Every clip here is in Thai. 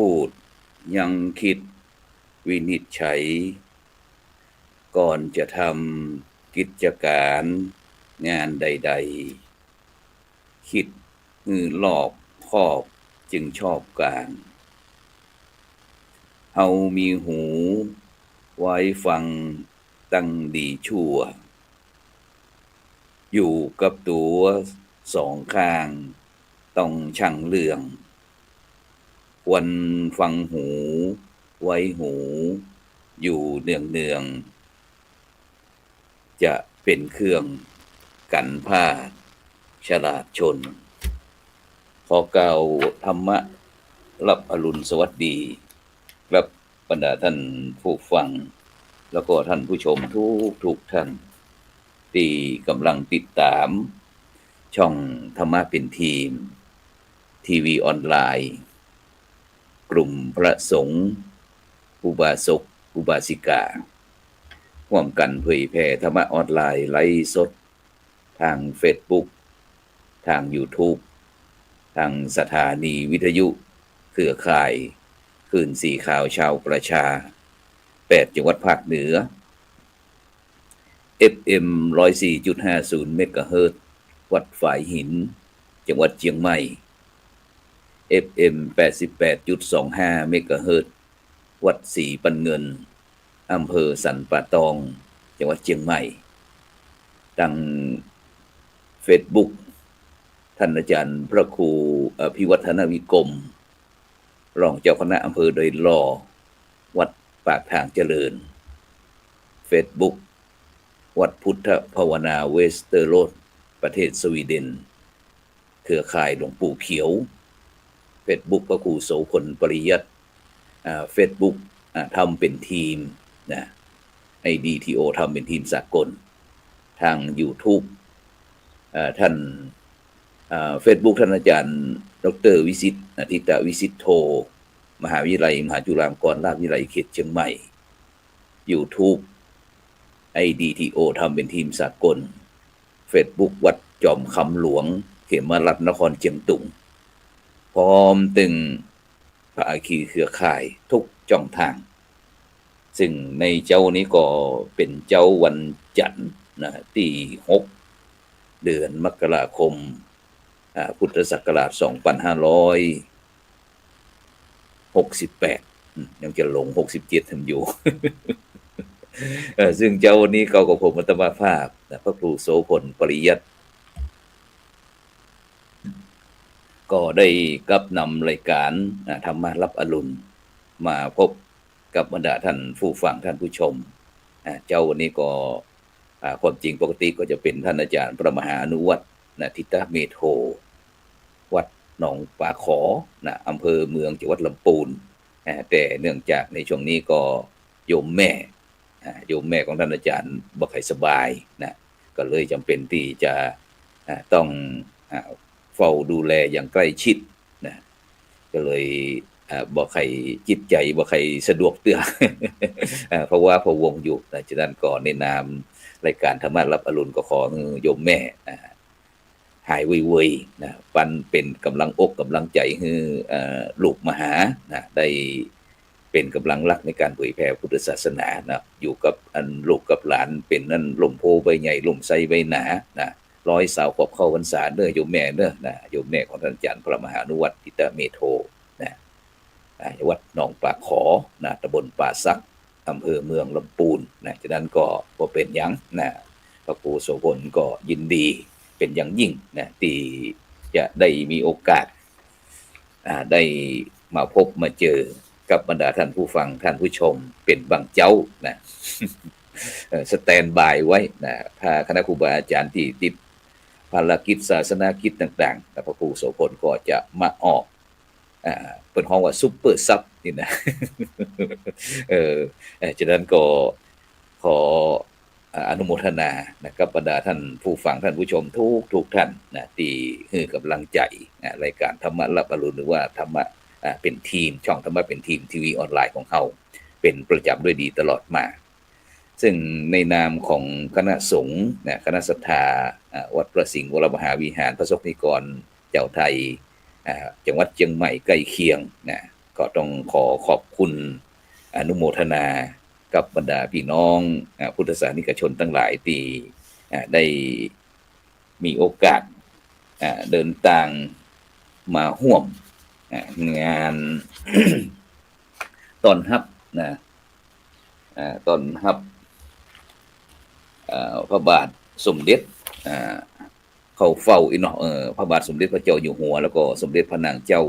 พูดยังคิดวินิจฉัยก่อนจะทำกิจการงานใดๆคิดรอบคอบจึงชอบการเฮามีหูไว้ฟังตั้งดีชั่วอยู่กับตัวสองข้างต้องชั่งเรื่องควรฟังหูไว้หูอยู่เนืองๆจะเป็นเครื่องกันพลาดฉลาดชนขอกล่าวธรรมะรับอรุณสวัสดีครับบรรดาท่านผู้ฟังแล้วก็ท่านผู้ชมทุกท่านที่กำลังติดตามช่องธรรมะเป็นทีมทีวีออนไลน์กลุ่มพระสงฆ์อุบาสกอุบาสิการ่วมกันเผยแผ่ธรรมะออนไลน์ไลฟ์สดทาง Facebook ทาง YouTube ทางสถานีวิทยุเครือข่ายคลื่นสีขาวชาวประชา8จังหวัดภาคเหนือ FM 104.50 เมกะเฮิรตซ์วัดฝายหินจังหวัดเชียงใหม่ FM 88.25 เมกะเฮิรตซ์วัดศรีปันเงินอำเภอสันป่าตองจังหวัดเชียงใหม่ทาง Facebook ท่านอาจารย์พระครูอภิวัฒนวิกรมรองเจ้าคณะอำเภอโดยรอวัดปากทางเจริญ Facebook วัดพุทธภาวนาเวสเตอร์โรดประเทศสวีเดนเครือข่ายหลวงปู่เขียว Facebook พระครูโสพลปริยัติFacebook ทำเป็นทีมนะ IDTO ทำเป็นทีมสากลทาง YouTube ท่าน Facebook ท่านอาจารย์ดร.วิสิทธิ์อาทิตวิสิทธโธมหาวิทยาลัยมหาจุฬาลงกรณราชวิทยาลัยเขตเชียงใหม่ YouTube IDTO ทำเป็นทีมสากล Facebook วัดจอมคำหลวงเขมรัตนครเชียงตุงพร้อมตึงภาคีเครือข่ายทุกช่องทางซึ่งในเจ้านี้ก็เป็นเจ้าวันจันทร์นะที่6เดือนมกราคมพุทธศักราช2568ยังจะหลง67ทำอยู่ ซึ่งเจ้านี้เขากับผมอัตมาภาพพระครูโสพลปริยัติก็ได้กับนำรายการธรรมะรับอรุณมาพบกับบรรดาท่านผู้ฟังท่านผู้ชมเจ้าวันนี้ก็ความจริงปกติก็จะเป็นท่านอาจารย์พระมหาอนุวัฒน์ทิตเมโทวัดหนองป่าขออำเภอเมืองจังหวัดลำพูนแต่เนื่องจากในช่วงนี้ก็โยมแม่ของท่านอาจารย์บ่ค่อยสบายก็เลยจำเป็นที่จะต้องเฝ้าดูแลอย่างใกล้ชิดก็เลยบ่ค่อยจิตใจบ่ค่อยสะดวกเตื้อ เพราะว่าพะวงอยู่ฉะนั้นก็ในนามรายการธรรมะรับอรุณก็ขอโยมแม่หายไวๆปันเป็นกำลังอกกำลังใจให้ลูกมหาได้เป็นกำลังหลักในการเผยแผ่พุทธศาสนาอยู่กับลูกกับหลานเป็นนั่นล่มโพใบใหญ่ล่มไทรใบหนาร้อยสาวขอบเข้าพรรษาเด้อโยมแม่เด้อโยมแม่ของท่านอาจารย์พระมหาอนุวัฒน์ทิตเมโทวัดหนองป่าขอตำบลป่าซักอำเภอเมืองลำพูนฉะนั้นก็เป็นหยังพระครูโสพลก็ยินดีเป็นอย่างยิ่งที่จะได้มีโอกาสได้มาพบมาเจอกับบรรดาท่านผู้ฟังท่านผู้ชมเป็นบางเจ้าสแตนบายไว้ถ้าคณะครูบาอาจารย์ที่ติดภารกิจศาสนากิจต่างๆพระครูโสพลก็จะมาออกเป็นห้องว่าซุปเปอร์ซับนี่นะ ฉะนั้นก็ขออนุโมทนากับบรรดาท่านผู้ฟังท่านผู้ชมทุกท่านที่ให้กำลังใจรายการธรรมะรับอรุณหรือว่าธรรมะเป็นทีมช่องธรรมะเป็นทีมทีวีออนไลน์ของเขาเป็นประจำด้วยดีตลอดมาซึ่งในนามของคณะสงฆ์คณะศรัทธาวัดพระสิงห์วรมหาวิหารพระสงฆ์นิกรเจ้าไทยจังหวัดเชียงใหม่ใกล้เคียง ก็ต้องขอขอบคุณอนุโมทนากับบรรดาพี่น้องพุทธศาสนิกชนทั้งหลายที่ได้มีโอกาสเดินทางมาร่วมงาน ต้อนรับนะต้อนรับพระบาทสมเด็จเข้าเฝ้าอีเนาะพระบาทสมเด็จพระเจ้าอยู่หัวแล้วก็สมเด็จพระนางเจ้า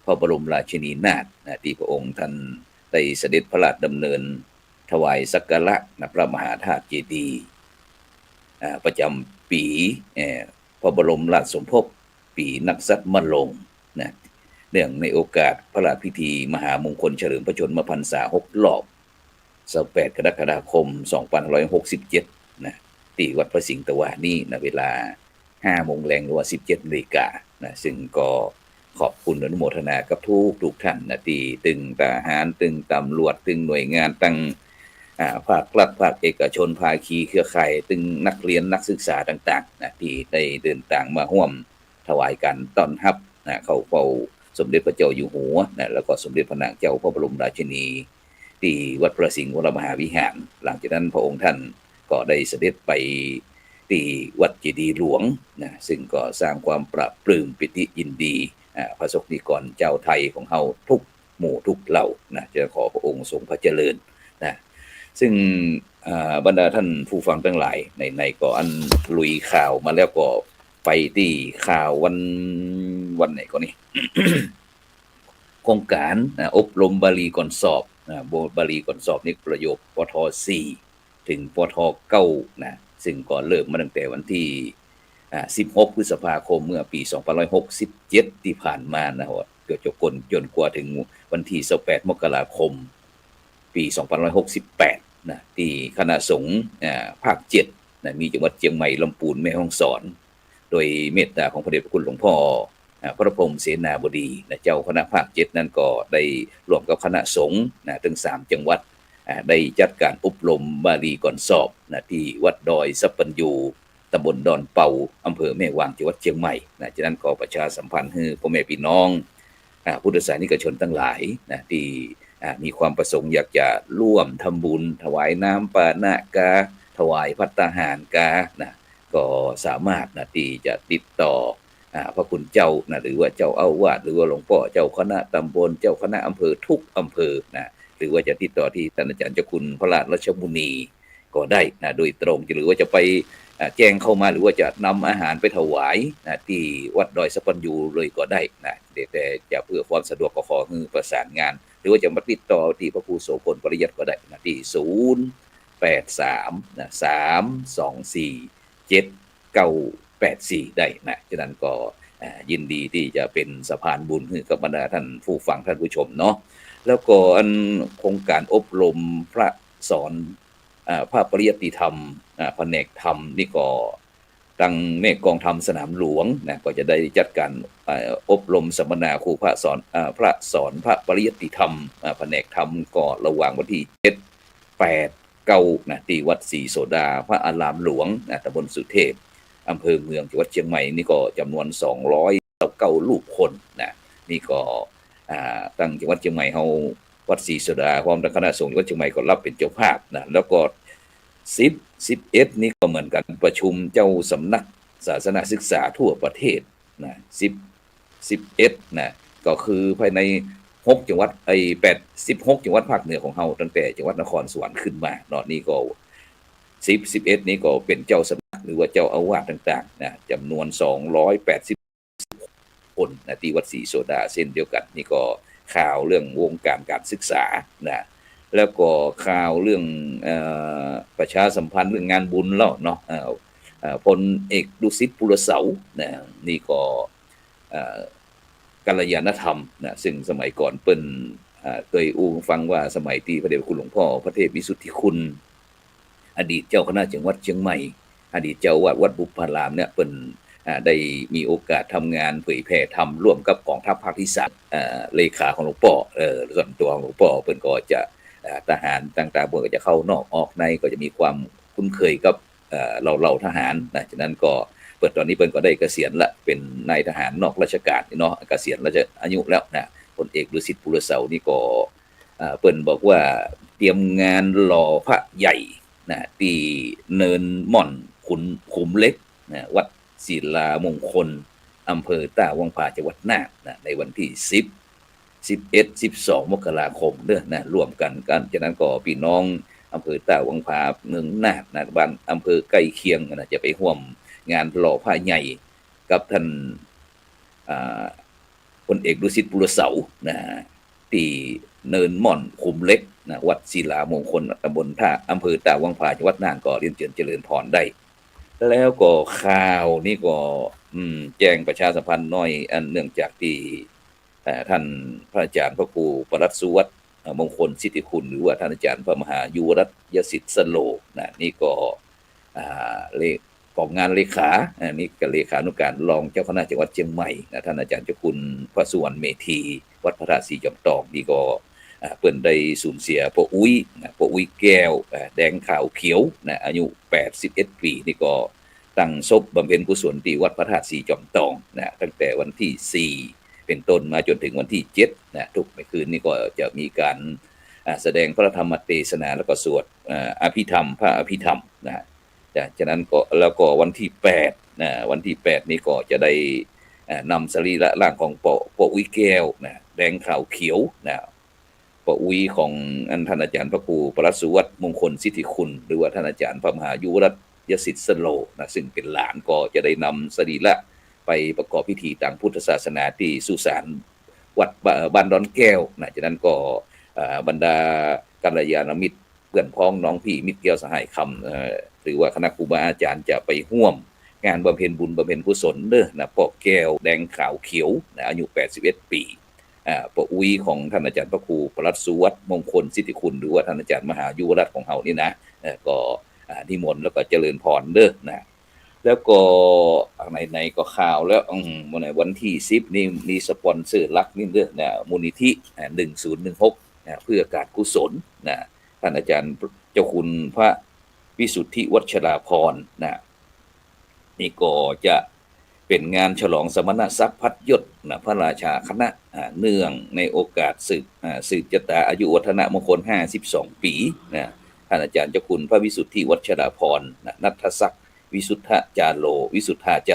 พระบรมราชินีนาถที่พระองค์ท่านได้เสด็จพระราชดำเนินถวายสักการะพระมหาธาตุเจดีย์ประจำปีพระบรมราชสมภพปีนักษัตริย์มะลงนะเนื่องในโอกาสพระราชพิธีมหามงคลเฉลิมพระชนมพรรษา6 รอบ28 กรกฎาคม 2567นะที่วัดพระสิงห์ตะวานี่นะเวลา 5 โมงแรงหรือว่า 17 นาฬิกานะซึ่งก็ขอบคุณอนุโมทนากับทุกท่านนะที่ตึงทหารตึงตำรวจตึงหน่วยงานตั้งภาครัฐภาคเอกชนภาคีเครือข่ายตึงนักเรียนนักศึกษาต่างๆนะที่ได้เดินทางมาร่วมถวายการต้อนรับนะเข้าเฝ้าสมเด็จพระเจ้าอยู่หัวนะแล้วก็สมเด็จพระนางเจ้าพระบรมราชินีที่วัดพระสิงห์วรมหาวิหารหลังจากนั้นพระองค์ท่านก็ได้เสด็จไปที่วัดเจดีย์หลวงนะซึ่งก็สร้างความปราบปลื้มปิติยินดีพระสงฆ์นิกรเจ้าไทยของเฮาทุกหมู่ทุกเหล่านะจะขอพระองค์ทรงพระเจริญนะซึ่งบรรดาท่านผู้ฟังทั้งหลายในก็อันลุยข่าวมาแล้วก็ไปที่ข่าววันไหนก็นี่ โครงการอบรมบาลีก่อนสอบบาลีก่อนสอบนี่ประโยคปท4ถึงปท9นะซึ่งก็เริ่มมาตั้งแต่วันที่16 พฤษภาคมเมื่อปี2567ที่ผ่านมานะครับจนกว่าถึงวันที่28 มกราคมปี2568นะที่คณะสงฆ์ภาค7นะมีจังหวัดเชียงใหม่ลำพูนแม่ฮ่องสอนโดยเมตตาของพระเดชพระคุณหลวงพ่อพระพรหมเสนาบดีนะเจ้าคณะภาค7นั้นก็ได้ร่วมกับคณะสงฆ์นะถึง3จังหวัดได้จัดการอบรมบาลีก่อนสอบนะที่วัดดอยสัปปัญญูตำบลดอนเป่าอำเภอแม่วางจังหวัดเชียงใหม่นะฉะนั้นขอประชาสัมพันธ์ให้พ่อแม่พี่น้องพุทธศาสนิกชนทั้งหลายนะที่มีความประสงค์อยากจะร่วมทำบุญถวายน้ำปานะกาถวายภัตตาหารกานะก็สามารถนะที่จะติดต่อพระคุณเจ้านะหรือว่าเจ้าอาวาสหรือว่าหลวงพ่อเจ้าคณะตำบลเจ้าคณะอำเภอทุกอำเภอนะหรือว่าจะติดต่อที่ท่านอาจารย์เจ้าคุณพระราชรัชมุนีก็ได้นะโดยตรงหรือว่าจะไปแจ้งเข้ามาหรือว่าจะนำอาหารไปถวายนะที่วัดดอยสัปปัญญูเลยก็ได้นะแต่จะเพื่อความสะดวกก็ขอให้ประสานงานหรือว่าจะมาติดต่อที่พระครูโสพลปริยัติก็ได้นะที่083นะ324 7984ได้นะฉะนั้นก็ยินดีที่จะเป็นสะพานบุญให้กับบรรดาท่านผู้ฟังท่านผู้ชมเนาะแล้วก็โครงการอบรมพระสอนพระปริยัติธรรมแผนกธรรมนี่ก็ตั้งแม่กองธรรมสนามหลวงนะก็จะได้จัดการอบรมสัมมนาครูพระสอนพระปริยัติธรรมแผนกธรรมก็ระหว่างวันที่7 8 9นะที่วัดศรีโสดาพระอารามหลวงตำบลสุเทพอำเภอเมืองจังหวัดเชียงใหม่นี่ก็จำนวน209รูปคนนะนี่ก็ตั้งจังหวัดเชียงใหม่เฮาวัดศรีโสดาพร้อมทั้งคณะสงฆ์จังหวัดเชียงใหม่ก็รับเป็นเจ้าภาพนะแล้วก็11นี่ก็เหมือนกันประชุมเจ้าสำนักศาสนศึกษาทั่วประเทศนะ11นะก็คือภายใน6จังหวัด16จังหวัดภาคเหนือของเฮาตั้งแต่จังหวัดนครสวรรค์ขึ้นมาเนาะนี่ก็11นี้ก็เป็นเจ้าสำนักหรือว่าเจ้าอาวาสต่างๆนะจำนวน280คนนะที่วัดศรีโสดาเช่นเดียวกันนี่ก็ข่าวเรื่องวงการศึกษานะแล้วก็ข่าวเรื่องประชาสัมพันธ์เรื่องงานบุญแล้วเนาะพลเอกดุสิตปุรเสานะนี่ก็กัลยาณธรรมนะซึ่งสมัยก่อนเปิ้นเคยฟังว่าสมัยที่พระเดชพระคุณหลวงพ่อพระเทพวิสุทธิคุณอดีตเจ้าคณะจังหวัดเชียงใหม่อดีตเจ้าวัดบุพารามเนี่ยเปิ้นได้มีโอกาสทำงานเผยแผ่ธรรมร่วมกับกองทัพภาคที่3เลขาของหลวงพ่อส่วนตัวของหลวงพ่อเปิ้นก็จะทหารต่างๆเปิ้นก็จะเข้านอกออกในก็จะมีความคุ้นเคยกับเราทหารนะฉะนั้นก็ตอนนี้เปิ้นก็ได้เกษียณละเป็นนายทหารนอกราชการเนาะเกษียณแล้วจะอายุแล้วนะพ พลเอกดุสิตปุรเสานี่ก็เปิ้นบอกว่าเตรียมงานหล่อพระใหญ่นะที่เนินม่อนขุมเล็กนะวัดศิลามงคลอำเภอต้าวังผาจังหวัดน่านนะในวันที่10 11 12 มกราคมเด้อนะร่วมกันฉะนั้นก็พี่น้องอำเภอต้าวังผาเมืองน่านนะบ้านอำเภอใกล้เคียงนะจะไปร่วมงานหล่อพระใหญ่กับท่านพลเอกดุสิตปุรเสานะที่เนินม่อนขุมเล็กนะวัดศิลามงคลตำบลท่าอำเภอต้าวังผาจังหวัดน่านก็เรียนเจริญพรได้แล้วก็ข่าวนี่ก็แจ้งประชาสัมพันธ์น้อยอันเนื่องจากที่ท่านพระอาจารย์พระครูปรัตน์สุวัฒน์มงคลสิทธิคุณหรือว่าท่านอาจารย์พระมหายุวรัตน์ยศิษฐ์สโลนะนี่ก็เลขของงานเลขานี่ก็เลขานุการรองเจ้าคณะจังหวัดเชียงใหม่นะท่านอาจารย์เจ้าคุณพระสุวรรณเมธีวัดพระธาตุสีจอมทองนี่ก็เปิ้นได้สูญเสียพ่ออุ้ยแก้วแดงขาวเขียวนะอายุ81 ปีนี่ก็ตั้งศพบำเพ็ญกุศลที่วัดพระธาตุสีจอมทองนะตั้งแต่วันที่4เป็นต้นมาจนถึงวันที่7นะทุกคืนนี้ก็จะมีการแสดงพระธรรมเทศนาแล้วก็สวดอภิธรรมพระอภิธรรมนะจากนั้นก็แล้วก็วันที่8นะวันที่8นี้ก็จะได้นำสรีระร่างของพ่ออุ้ยแก้วนะแดงขาวเขียวนะพ่ออุ้ยของท่านอาจารย์พระครูปรัตน์สุวัฒน์มงคลสิทธิคุณหรือว่าท่านอาจารย์พระมหายุวรัตน์ยศิษฐ์สโลนะซึ่งเป็นหลานก็จะได้นำสรีระไปประกอบพิธีทางพุทธศาสนาที่สุสานวัดบ้านดอนแก้วนะจากนั้นก็บรรดากัลยาณมิตรเพื่อนพ้องน้องพี่มิตรแก้วสหายคำหรือว่าคณะครูบาอาจารย์จะไปร่วมงานบำเพ็ญบุญบำเพ็ญกุศลเด้อนะพ่อแก้วแดงขาวเขียวนะอายุ81 ปีพ่ออุ้ยของท่านอาจารย์พระครูปรัตน์สุวัฒน์มงคลสิทธิคุณหรือว่าท่านอาจารย์มหายุวรัตน์ของเฮานี่นะก็นิมนต์แล้วก็เจริญพรเด้อนะแล้วก็ไหนๆก็ข่าวแล้ววันที่10นี่มีสปอนเซอร์หลักนี่เด้อนะมูลนิธิ1016เพื่อการกุศลนะท่านอาจารย์เจ้าคุณพระวิสุทธิวัชราพรนะนี่ก็จะเป็นงานฉลองสมณศักดิ์พัดยศนะพระราชาคณะเนื่องในโอกาสสืบชะตาอายุวัฒนมงคล52 ปีนะท่านอาจารย์เจ้าคุณพระวิสุทธิวัชราพรนะนัทศักดิ์วิสุทธาจา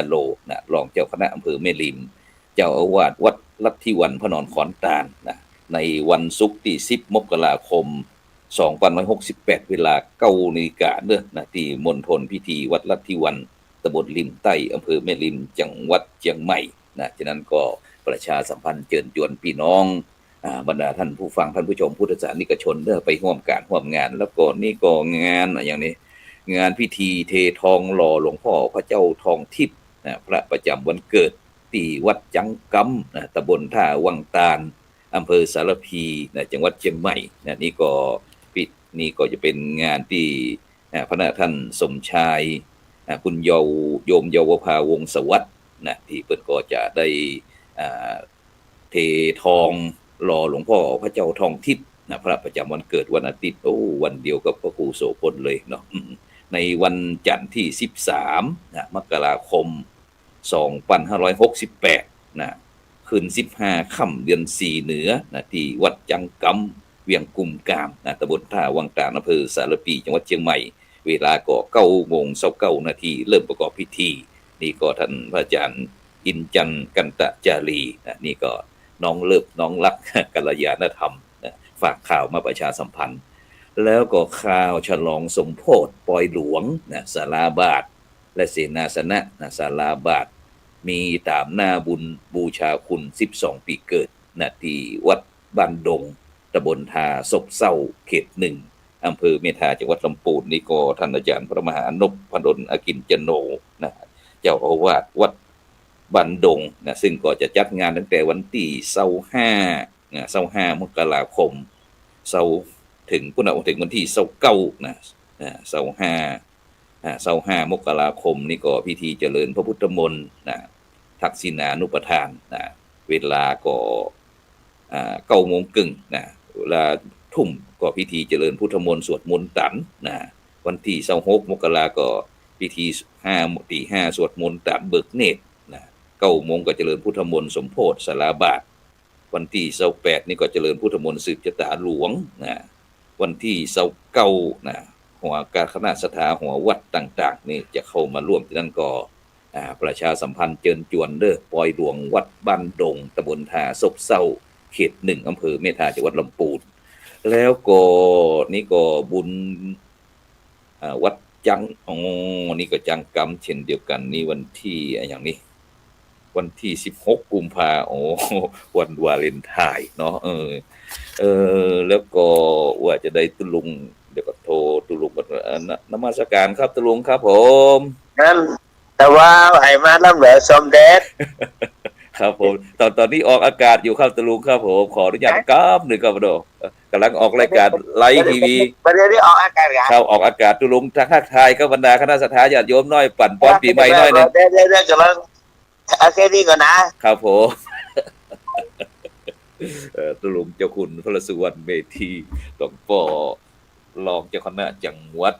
โลนะรองเจ้าคณะอำเภอแม่ริมเจ้าอาวาสวัดลัทธิวันพระนอนขอนตาลนะในวันศุกร์ที่10 มกราคม2568 เวลา 9 นาฬิกาเด้อนะที่มณฑลพิธีวัดลัทธิวันตำบลริมใต้อำเภอแม่ริมจังหวัดเชียงใหม่นะฉะนั้นก็ประชาสัมพันธ์เชิญชวนพี่น้องบรรดาท่านผู้ฟังท่านผู้ชมพุทธศาสนิกชนเด้อไปร่วมงานแล้วก็นี่ก็งานอย่างนี้งานพิธีเททองหล่อหลวงพ่อพระเจ้าทองทิพย์นะพระประจำวันเกิดที่วัดจังกำนะตำบลท่าวังตาลอำเภอสารพีนะจังหวัดเชียงใหม่นะนี่ก็จะเป็นงานที่พระท่านสมชายคุณโยมเยาวภาวงศ์สวัสดิ์นะที่เปิดก็จะได้เททองหล่อหลวงพ่อพระเจ้าทองทิพย์นะพระประจำวันเกิดวันอาทิตย์วันเดียวกับพระครูโสพลเลยเนาะในวันจันทร์ที่13มกราคม2568นะคืน15ค่ำเดือน4เหนือนะที่วัดจังกำเวียงกุมกามนะตำบลท่าวังตาลอำเภอสารพีจังหวัดเชียงใหม่เวลาก็9:29 นาทีเริ่มประกอบพิธีนี่ก็ท่านพระอาจารย์อินจันทร์กันตจารีนะนี่ก็น้องเลิฟน้องรักกัลยาณธรรมนะฝากข่าวมาประชาสัมพันธ์แล้วก็ข่าวฉลองสมโภชปอยหลวงนะศาลาบาทและเสนาสนะนะศาลาบาทมีตามหน้าบุญบูชาคุณ12 ปีเกิดนะที่วัดบ้านดงตำบลทาศพเศร้าเขต1อำเภอเมธาจังหวัดลำพูนนี่ก็ท่านอาจารย์พระมหานพพดลอกินจโนนะเจ้าอาวาสวัดบ้านดงนะซึ่งก็จะจัดงานตั้งแต่วันที่25 มกราคมถึงวันที่29นะ25 มกราคมนี่ก็พิธีเจริญพระพุทธมนต์นะทักษิณานุปทานนะเวลาก็9:30นะเวลาทุ่มก็พิธีเจริญพุทธมนต์สวดมนต์ตันนะวันที่26 มกราก็พิธีตี 5สวดมนต์ตันเบิกเนตรนะ9:00 นก็เจริญพุทธมนต์สมโภชศาลาบาท วันที่28นี่ก็เจริญพุทธมนต์สืบชะตาหลวงนะวันที่29นะหัวการคณะสถาหัววัดต่างๆนี่จะเข้ามาร่วมที่นั่นก็ประชาสัมพันธ์เจิญจวนเด้อปอยหลวงวัดบ้านดงตำบลท่าซบเซาเขต1อำเภอเมธาจังหวัดลำพูนแล้วก็นี่ก็บุญวัดจังนี่ก็จังกรรมเช่นเดียวกันนี่วันที่อย่างนี้วันที่16กุมภาวันวาเลนไทน์เนาะแล้วก็ว่าจะได้ตุลุงเดี๋ยวก็โทรตุลุงนมัสการครับตุลุงครับผมนั่นแต่ว่าไอ้มาลำเหลือสมเด็จครับผมตอนนี้ออกอากาศอยู่ครับตุลุงครับผมขออนุญาตครับ1ครับโดกำลังออกรายการไลฟ์ทีวีประเดี๋ยวนี้ออกอากาศครับออกอากาศตุลุงทักทายกับบรรดาคณะสัตยาญาติโยมน้อยปั่นป้อนปีใหม่น้อยนึงเดี๋ยวกำลังโอเคดีก่อนนะครับผมตุลุงเจ้าคุณพระสุวรรณเมธีหลวงพ่อรองเจ้าคณะจังหวัด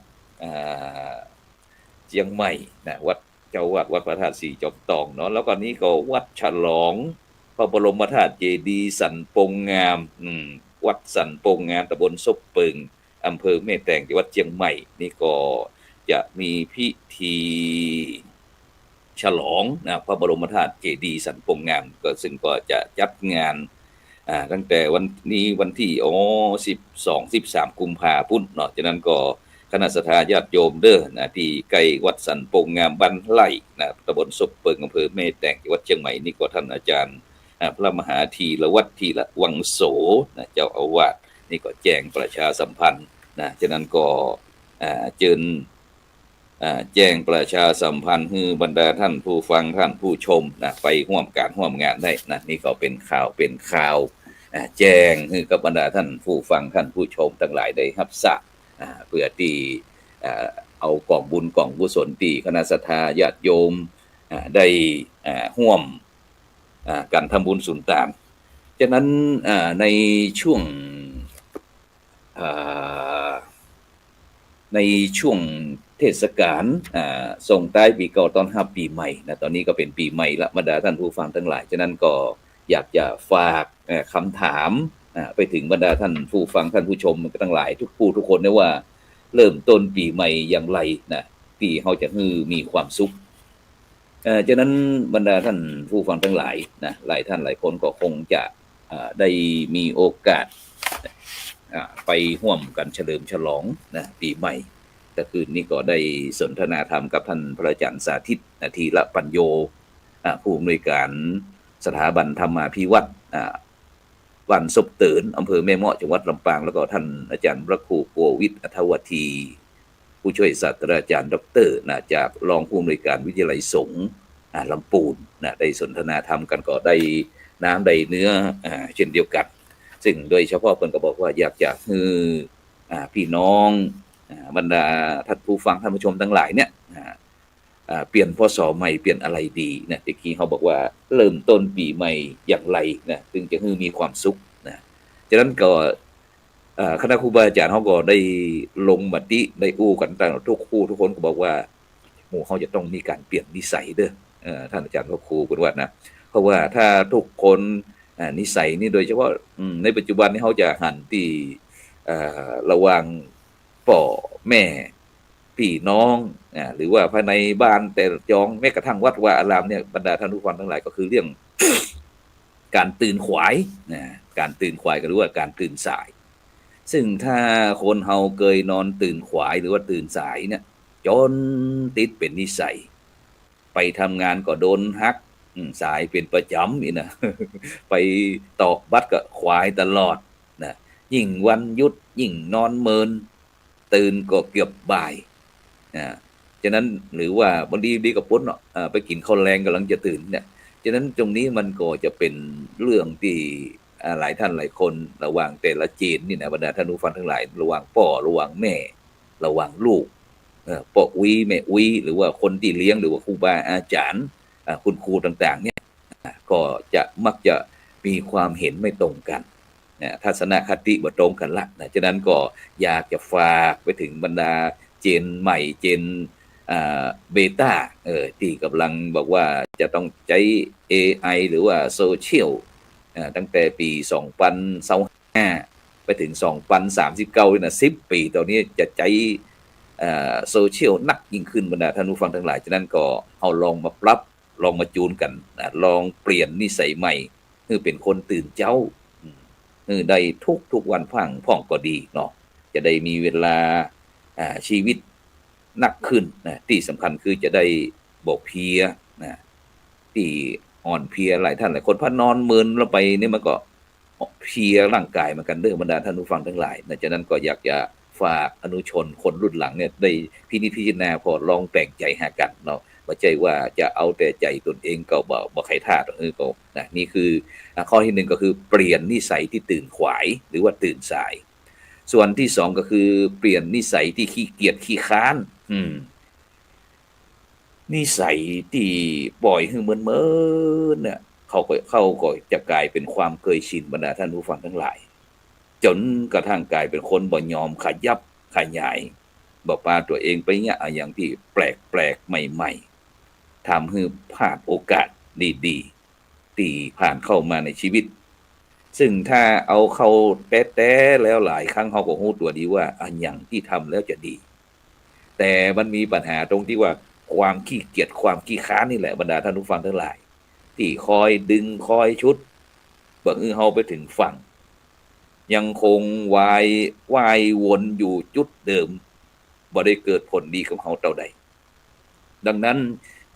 เชียงใหม่นะวัดเจ้าวัดพระธาตุสีจอมทองเนาะแล้วก็นี้ก็วัดฉลองพระบรมธาตุเจดีย์สันปงงามวัดสันปงงามตำบลซบปึงอำเภอแม่แตงจังหวัดเชียงใหม่นี่ก็จะมีพิธีฉลองนะพระบรมธาตุเจดีย์สันปงงามก็ซึ่งก็จะจัดงานตั้งแต่วันนี้วันที่12-13กุมภาพันธ์เนาะฉะนั้นก็คณะสัตยาญาติโยมเด้อนะที่ใกล้วัดสันปงงามบ้านไร่นะตำบลซบเปิงอำเภอแม่แตงจังหวัดเชียงใหม่นี่ก็ท่านอาจารย์พระมหาธีรวัตรธีรวังโสนะเจ้าอาวาสนี่ก็แจ้งประชาสัมพันธ์นะฉะนั้นก็เชิญแจ้งประชาสัมพันธ์ให้บรรดาท่านผู้ฟังท่านผู้ชมนะไปร่วมการร่วมงานได้นะนี่ก็เป็นข่าวแจ้งให้กับบรรดาท่านผู้ฟังท่านผู้ชมทั้งหลายได้รับทราบเพื่อที่เอากองบุญกองกุศลที่คณะสัตยาญาติโยมได้ร่วมการทำบุญสุนทานฉะนั้นในช่วงเทศกาลส่งท้ายปีเก่าต้อนรับปีใหม่นะตอนนี้ก็เป็นปีใหม่ละบรรดาท่านผู้ฟังทั้งหลายฉะนั้นก็อยากจะฝากคำถามไปถึงบรรดาท่านผู้ฟังท่านผู้ชมทั้งหลายทุกคนนะว่าเริ่มต้นปีใหม่อย่างไรนะที่เฮาจะมีความสุขฉะนั้นบรรดาท่านผู้ฟังทั้งหลายนะหลายท่านหลายคนก็คงจะได้มีโอกาสไปร่วมกันเฉลิมฉลองนะปีใหม่แต่คืนนี้ก็ได้สนทนาธรรมกับท่านพระอาจารย์สาธิตธีรปัญโยผู้อำนวยการสถาบันธรรมาภิวัตรวันศพเตินอำเภอแม่เมาะจังหวัดลำปางแล้วก็ท่านอาจารย์พระครูโกวิทอัธวัทีผู้ช่วยศาสตราจารย์ดร.จากรองผู้อำนวยการวิทยาลัยสงฆ์ลำปูนได้สนทนาธรรมกันก็ได้น้ำได้เนื้อเช่นเดียวกันซึ่งโดยเฉพาะเพิ่นก็บอกว่าอยากจะให้พี่น้องบรรดาท่านผู้ฟังท่านผู้ชมทั้งหลายเนี่ยเปลี่ยนพศใหม่เปลี่ยนอะไรดีนะตะกี้เขาบอกว่าเริ่มต้นปีใหม่อย่างไรนะถึงจะให้มีความสุขนะฉะนั้นก็คณะครูบาอาจารย์เขาก็ได้ลงมติได้อู้กันต่างทุกคนก็บอกว่าหมู่เขาจะต้องมีการเปลี่ยนนิสัยเด้อท่านอาจารย์พระครูพูดว่านะเพราะว่าถ้าทุกคนนิสัยนี่โดยเฉพาะในปัจจุบันนี้เขาจะหันที่ระหว่างพ่อแม่พี่น้องหรือว่าภายในบ้านแต่จองแม้กระทั่งวัดว่าอารามเนี่ยบรรดาท่านผู้ฟังทั้งหลายก็คือเรื่อง การตื่นขวายการตื่นขวายก็รู้ว่าการตื่นสายซึ่งถ้าคนเฮาเคยนอนตื่นขวายหรือว่าตื่นสายเนี่ยจนติดเป็นนิสัยไปทำงานก็โดนฮักสายเป็นประจำนี่นะ ไปตอกบัตรก็ขวายตลอดนะยิ่งวันหยุดยิ่งนอนเมินตื่นก็เกือบบ่ายฉะนั้นหรือว่าบางทีดีกับปุ้นเนาะไปกินข้าวแรงกำลังจะตื่นเนี่ยฉะนั้นตรงนี้มันก็จะเป็นเรื่องที่หลายท่านหลายคนระหว่างแต่ละจีนนี่นะบรรดาท่านผู้ฟังทั้งหลายระหว่างพ่อระหว่างแม่ระหว่างลูกพ่ออุ้ยแม่อุ้ยหรือว่าคนที่เลี้ยงหรือว่าครูบาอาจารย์คุณครูต่างๆเนี่ยก็จะมักจะมีความเห็นไม่ตรงกันทัศนคติบ่ตรงกันละนะฉะนั้นก็อยากจะฝากไปถึงบรรดาเจนใหม่เจนเบต้าที่กำลังบอกว่าจะต้องใช้ AI หรือว่าโซเชียล ตั้งแต่ปี2025ไปถึง2039นี่นะ10ปีตอนนี้จะใจโซเชียลนักยิ่งขึ้นบรรดาท่านผู้ฟังทั้งหลายฉะนั้นก็เอาลองมาปรับลองมาจูนกันนะลองเปลี่ยนนิสัยใหม่คือเป็นคนตื่นเจ้าได้ทุกวันพังพ่องก็ดีเนาะจะได้มีเวลาชีวิตนักขึ้นนะที่สำคัญคือจะได้บอกเพลียนะที่อ่อนเพลียหลายท่านหลายคนพอนอนเมินแล้วไปนี่มันก็เพลียร่างกายเหมือนกันเด้อบรรดาท่านผู้ฟังทั้งหลายนะฉะนั้นก็อยากจะฝากอนุชนคนรุ่นหลังเนี่ยได้พินิจพิจารณาพอลองแบ่งใจหากันเนาะไม่ใช่ว่าจะเอาแต่ใจตนเองก็บ่ใครท่าก็นะนี่คือข้อที่หนึ่งก็คือเปลี่ยนนิสัยที่ตื่นขวายหรือว่าตื่นสายส่วนที่สองก็คือเปลี่ยนนิสัยที่ขี้เกียจขี้ค้านนิสัยที่ปล่อยให้เหมือนเนี่ยเขาก็จะกลายเป็นความเคยชินบรรดาท่านผู้ฟังทั้งหลายจนกระทั่งกลายเป็นคนบ่ยอมขยับขยายบอกปาตัวเองไปเนี่ยอย่างที่แปลกใหม่ๆทำให้พลาดโอกาสดีๆที่ผ่านเข้ามาในชีวิตซึ่งถ้าเอาเขาแต้ๆแล้วหลายครั้งเขาก็รู้ตัวดีว่าอย่างที่ทำแล้วจะดีแต่มันมีปัญหาตรงที่ว่าความขี้เกียจความขี้ค้านนี่แหละบรรดาท่านผู้ฟังทั้งหลายที่คอยดึงคอยชุดเบิ่งเฮาไปถึงฝั่งยังคงวายวนอยู่จุดเดิมบ่ได้เกิดผลดีกับเฮาเท่าใดดังนั้น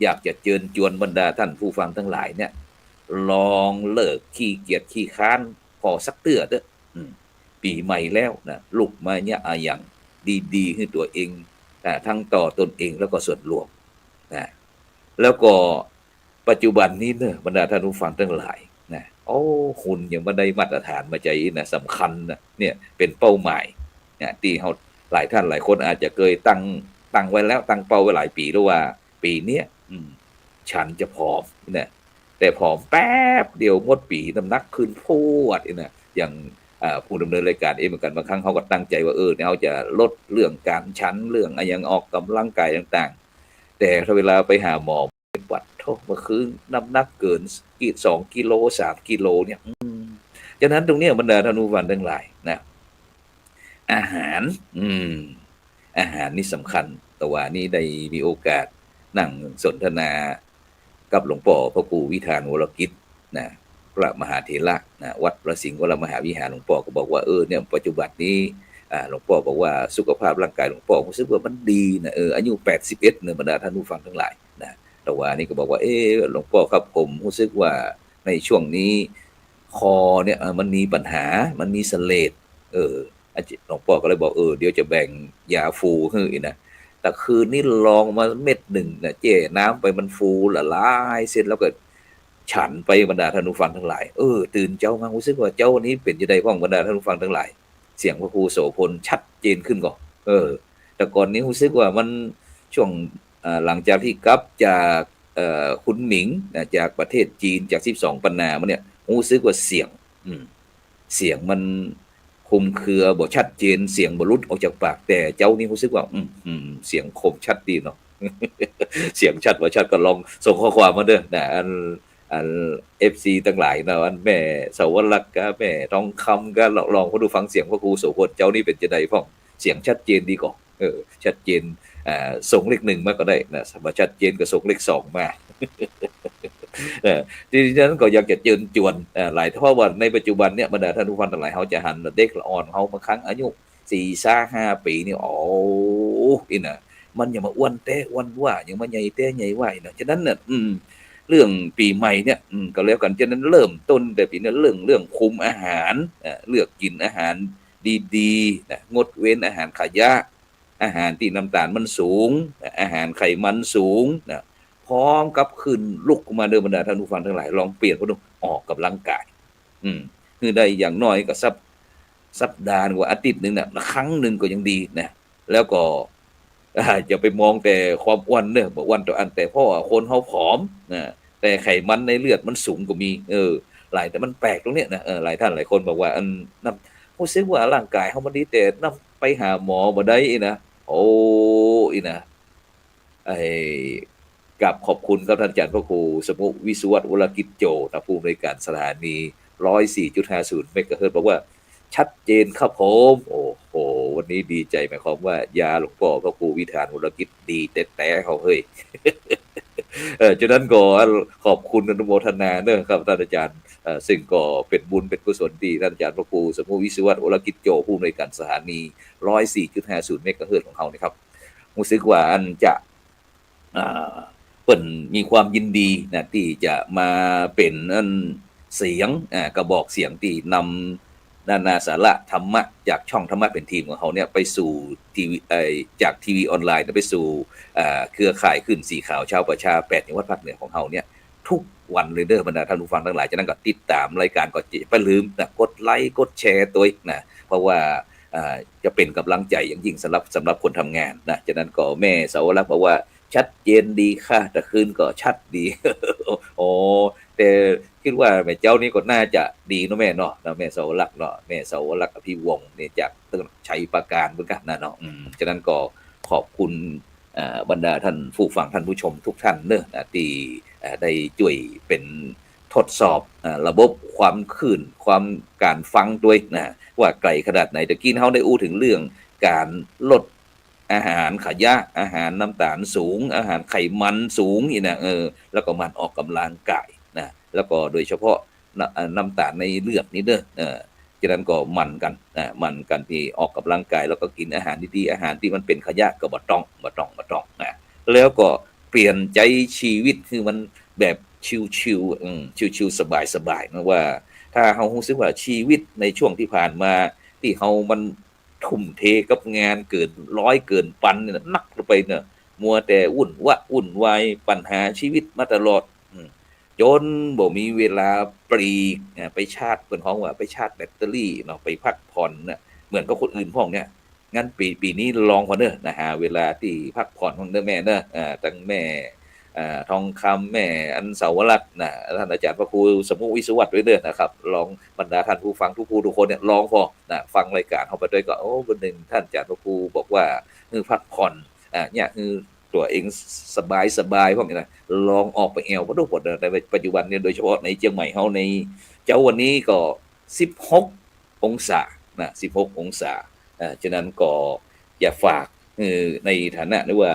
อยากจะเชิญชวนบรรดาท่านผู้ฟังทั้งหลายเนี่ยลองเลิกขี้เกียจขี้ค้านพอสักเตื้อเด้อปีใหม่แล้วนะลุกมาเนี่ยอย่างดีๆให้ตัวเองทั้งต่อตนเองแล้วก็ส่วนรวมนะแล้วก็ปัจจุบันนี้เนี่ยบรรดาท่านผู้ฟังทั้งหลายนะหุ่นยังบ่ได้มาตรฐานมาใจนะสำคัญนะเนี่ยเป็นเป้าหมายนะที่เฮาหลายท่านหลายคนอาจจะเคยตั้งไว้แล้วตั้งเป้าไว้หลายปีแล้วว่าปีเนี้ยฉันจะผอมนะแต่ผอมแป๊บเดียวหมดปีน้ำหนักขึ้นพรวดนะอย่างผู้ดำเนินรายการเหมือนกันบางครั้งเขาก็ตั้งใจว่าเนี่ยเขาจะลดเรื่องการฉันเรื่องอย่างออกกำลังกายต่างๆแต่ถ้าเวลาไปหาหมอวัดเท่าเมื่อคืนน้ำหนักเกิน2กิโล3กิโลเนี่ยฉะนั้นตรงนี้บรรดาท่านผู้ฟังทั้งหลายนะอาหารนี่สำคัญแต่ว่านี่ได้มีโอกาสนั่งสนทนากับหลวงพ่อพระครูวิธานวรกิจนะพระมหาเถระนะวัดพระสิงห์วรมหาวิหารหลวงพ่อก็บอกว่าเนี่ยปัจจุบันนี้หลวงพ่อบอกว่าสุขภาพร่างกายหลวงพ่อรู้สึกว่ามันดีนะอายุ81เนี่ยบรรดาท่านผู้ฟังทั้งหลายนะแต่ว่านี่ก็บอกว่าหลวงพ่อครับผมรู้สึกว่าในช่วงนี้คอเนี่ยมันมีปัญหามันมีเสลดหลวงพ่อก็เลยบอกเดี๋ยวจะแบ่งยาฟูให้นะแต่คืนนี้ลองมาเม็ดหนึ่งนะเจ้น้ำไปมันฟูละลายเสร็จแล้วก็ฉันไปบรรดาท่านผู้ฟังทั้งหลายตื่นเจ้ามารู้สึกว่าเจ้านี้เป็นจะได้พ้องบรรดาท่านผู้ฟังทั้งหลายเสียงพระครูโสพลชัดเจนขึ้นก่อนแต่ก่อนนี้รู้สึกว่ามันช่วงหลังจากที่กลับจากคุณหมิงจากประเทศจีนจาก12ปันนามาเนี่ยรู้สึกว่าเสียงมันคมเครือบ่ชัดเจนเสียงบ่หลุดออกจากปากแต่เจ้านี่รู้สึกว่าเสียงคมชัดดีเนาะ เสียงชัดว่าชัดก็ลองส่งข้อความมาเด้อนะอัน FC ทั้งหลายนะอันแม่สาวรักษ์ก็แม่ทองคำก็ลองดูฟังเสียงพระครูโสพลเจ้านี่เป็นจังได๋พ้องเสียงชัดเจนดีก่อชัดเจนส่งเลข1มาก็ได้นะบ่ชัดเจนก็ส่งเลข2มา ทีนั้นก็อยากจะเชิญชวนหลายเพราะว่าในปัจจุบันเนี่ยบรรดาท่านผู้ฟังทั้งหลายเขาจะหันเด็กละอ่อนเขาบางครั้งอายุ4-5 ปีนี่นี่นะมันอย่ามาอ้วนแต่อ้วนว่าอย่ามาใหญ่แต่ใหญ่ว่านะฉะนั้นเนี่ยเรื่องปีใหม่เนี่ยก็แล้วกันฉะนั้นเริ่มต้นแต่ปีนี้เรื่องคุมอาหารเลือกกินอาหารดีๆนะงดเว้นอาหารขยะอาหารที่น้ำตาลมันสูงอาหารไขมันสูงนะพร้อมกับขึ้นลุกมาเดิมบรรดาท่านผู้ฟังทั้งหลายลองเปลี่ยนพวกนี้ออกกำลังกายคือได้อย่างน้อยก็สัปดาห์กว่าอาทิตย์นึงน่ะครั้งนึงก็ยังดีนะแล้วก็จะไปมองแต่ความอ้วนเด้อบ่อ้วนต่ออันแต่เพราะว่าคนเฮาผอมนะแต่ไขมันในเลือดมันสูงก็มีหลายแต่มันแปลกตรงเนี้ยนะหลายท่านหลายคนบอกว่าอันนำรู้สึกว่าร่างกายเฮามันดีแต่นำไปหาหมอบ่ได้นะนะกับขอบคุณครับท่านอาจารย์พระครูสมุวิสุวัฒน์วรกิจโจนะผู้อำนวยการสถานี 104.50 เมกะเฮิรตซ์บอกว่าชัดเจนครับผมโอ้โหวันนี้ดีใจหมายความว่ายาหลวงพ่อพระครูวิธานวรกิจดีแต่เขาเฮ้ย ฉะนั้นก็ขอบคุณอนุโมทนาเนอะครับท่านอาจารย์ซึ่งก็เป็นบุญเป็นกุศลที่ท่านอาจารย์พระครูสมุวิศวัตรวรกิจโจผู้อำนวยการสถานี 104.50 เมกะเฮิรตซ์ของเขานะครับรู้สึกว่าอันจะเปิ่นมีความยินดีนะที่จะมาเป็นอันเสียงกระบอกเสียงที่นำนานาสาระธรรมะจากช่องธรรมะเป็นทีมของเขาเนี่ยไปสู่ทีวีจากทีวีออนไลน์ไปสู่เครือข่ายขึ้นสีขาวชาวประชา8จังหวัดภาคเหนือของเขาเนี่ยทุกวันเลยเด้อบรรดาท่านผู้ฟังทั้งหลายฉะนั้นก็ติดตามรายการก็อย่าลืมนะกดไลค์กดแชร์ตัวนะเพราะว่าจะเป็นกำลังใจอย่างยิ่งสำหรับคนทำงานนะฉะนั้นก็แม่สาวรักษ์บอกว่าชัดเจนดีค่ะแต่คืนก็ชัดดี โอ้แต่คิดว่าแม่เจ้านี่ก็น่าจะดีเนาะแม่เนาะแม่สาวรักษ์เนาะแม่สาวรักษ์อภิวงศ์เนี่ยจากชัยประการเหมือนกันนะเนาะฉะนั้นก็ขอบคุณบรรดาท่านผู้ฟังท่านผู้ชมทุกท่านเนอะที่ได้ช่วยเป็นทดสอบระบบความคลื่นความการฟังด้วยนะว่าไกลขนาดไหนตะกี้เฮาได้อู้ถึงเรื่องการลดอาหารขยะอาหารน้ำตาลสูงอาหารไขมันสูงนี่นะแล้วก็มันออกกำลังกายนะแล้วก็โดยเฉพาะน้ำตาลในเลือดนี่เด้อฉะนั้นก็มันกันที่ออกกำลังกายแล้วก็กินอาหารดีๆอาหารที่มันเป็นขยะก็บ่ต้องนะแล้วก็เปลี่ยนใจชีวิตคือมันแบบชิวๆชิวๆสบายๆนะว่าถ้าเฮารู้สึกว่าชีวิตในช่วงที่ผ่านมาที่เฮามันทุ่มเทกับงานเกินร้อยเกินพันเนี่ยนักลงไปเนี่ยมัวแต่วุ่นวายปัญหาชีวิตมาตลอดจนบ่มีเวลาปลีกไปชาร์จเพิ่นฮ้องว่าไปชาร์จแบตเตอรี่เนาะไปพักผ่อนน่ะเหมือนกับคนอื่นพ้องเนี่ยงั้นปีนี้ลองพอเด้อนะหาเวลาที่พักผ่อนของเด้อแม่เด้อทั้งแม่ทองคำแม่อันเสาวรักษ์นะท่านอาจารย์พระครูสมุวิศวัตรด้วยเด้อนะครับลองบรรดาท่านผู้ฟังทุกผู้ทุกคนเนี่ยลองพอนะฟังรายการเฮาไปด้วยก็โอ้วันหนึ่งท่านอาจารย์พระครูบอกว่าพักผ่อนเนี่ยตัวเองสบายพวกนี้นะลองออกไปแอวบ่ดูบ่ในปัจจุบันเนี่ยโดยเฉพาะในเชียงใหม่เฮาในเจ้าวันนี้ก็16องศานะ16องศาฉะนั้นก็อย่าฝากในฐานะที่ว่า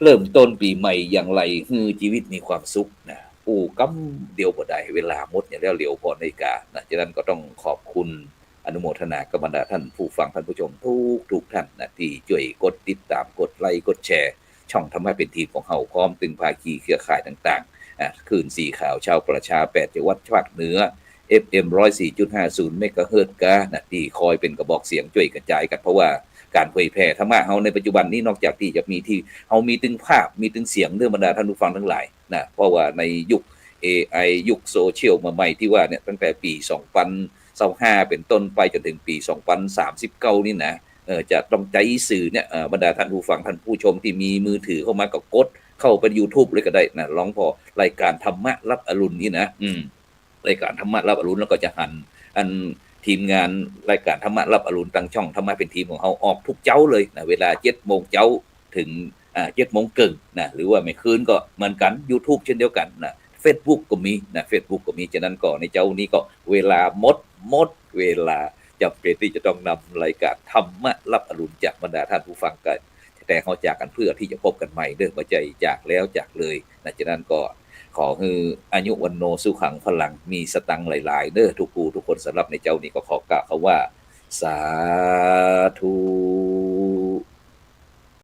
เริ่มต้นปีใหม่อย่างไรให้ชีวิตมีความสุขนะอู้กำเดียวบ่ได้เวลาหมดอย่างแล้วเร็วพอนาฬิกานะฉะนั้นก็ต้องขอบคุณอนุโมทนากับบรรดาท่านผู้ฟังท่านผู้ชมทุกท่านนะที่ช่วยกดติดตามกดไลค์กดแชร์ช่องทำให้เป็นทีมของเฮาพร้อมตึงภาคีเครือข่ายต่างๆคลื่นสีขาวชาวประชา8จังหวัดภาคเหนือ FM 104.50 เมกะเฮิรตซ์กะนะที่คอยเป็นกระบอกเสียงช่วยกระจายกันเพราะว่าการเผยแพร่ธรรมะเฮาในปัจจุบันนี้นอกจากที่จะมีที่เฮามีตึงภาพมีตึงเสียงเรื่องบรรดาท่านผู้ฟังทั้งหลายนะเพราะว่าในยุค AI ยุคโซเชียลมาใหม่ที่ว่าเนี่ยตั้งแต่ปี2025เป็นต้นไปจนถึงปี2039นี่นะจะต้องใจสื่อเนี่ยบรรดาท่านผู้ฟังท่านผู้ชมที่มีมือถือเข้ามาก็กดเข้าไป YouTube เลยก็ได้นะลองพอรายการธรรมะรับอรุณนี่นะรายการธรรมะรับอรุณแล้วก็จะหันอันทีมงานรายการธรรมะรับอรุณตั้งช่องธรรมะเป็นทีมของเฮาออกทุกเจ้าเลยนะเวลา 7:00 นเจ้าถึง7:00 นครึ่งนะหรือว่าไม่คืนก็เหมือนกัน YouTube เช่นเดียวกันนะ Facebook ก็มีนะ Facebook ก็มีฉะนั้นก็ในเจ้านี้ก็เวลาหมดเวลาจำเป็นที่จะต้องนำรายการธรรมะรับอรุณจากบรรดาท่านผู้ฟังกันแต่เฮาจากกันเพื่อที่จะพบกันใหม่เด้อบ่ใจจากแล้วจากเลยนะฉะนั้นก็ขอให้อายุวันโนสุขังพลังมีสตังค์หลายๆเด้อทุกผู้ทุกคนสำหรับในเจ้านี้ก็ขอกล่าวคำว่าสาธุ